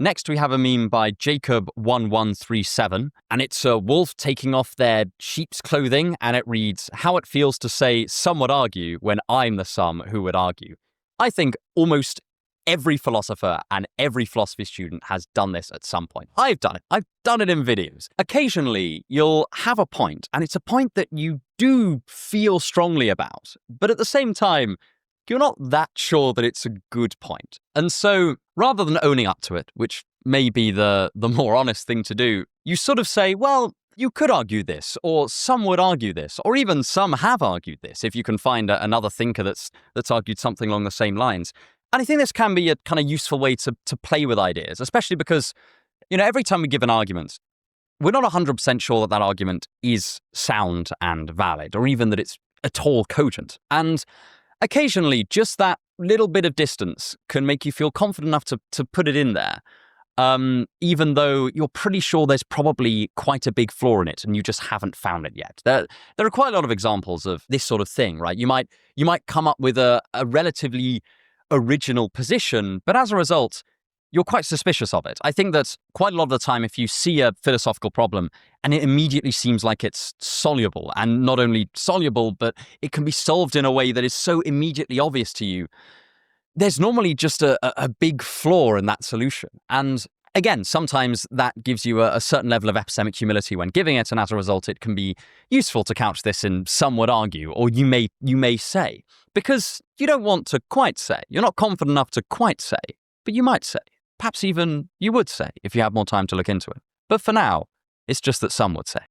Next, we have a meme by Jacob1137, and it's a wolf taking off their sheep's clothing, and it reads, "How it feels to say some would argue when I'm the some who would argue." I think almost every philosopher and every philosophy student has done this at some point. I've done it. I've done it in videos. Occasionally, you'll have a point, and it's a point that you do feel strongly about, but at the same time, you're not that sure that it's a good point. And so, rather than owning up to it, which may be the more honest thing to do, you sort of say, well, you could argue this, or some would argue this, or even some have argued this, if you can find another thinker that's argued something along the same lines. And I think this can be a kind of useful way to play with ideas, especially because, every time we give an argument, we're not 100% sure that argument is sound and valid, or even that it's at all cogent. And occasionally, just that little bit of distance can make you feel confident enough to put it in there, even though you're pretty sure there's probably quite a big flaw in it and you just haven't found it yet. There are quite a lot of examples of this sort of thing, right? You might come up with a relatively original position, but as a result, you're quite suspicious of it. I think that quite a lot of the time, if you see a philosophical problem and it immediately seems like it's soluble, and not only soluble, but it can be solved in a way that is so immediately obvious to you, there's normally just a big flaw in that solution. And again, sometimes that gives you a certain level of epistemic humility when giving it, and as a result, it can be useful to couch this in "some would argue," or you may say, because you don't want to quite say. You're not confident enough to quite say, but you might say. Perhaps even you would say if you had more time to look into it. But for now, it's just that some would say.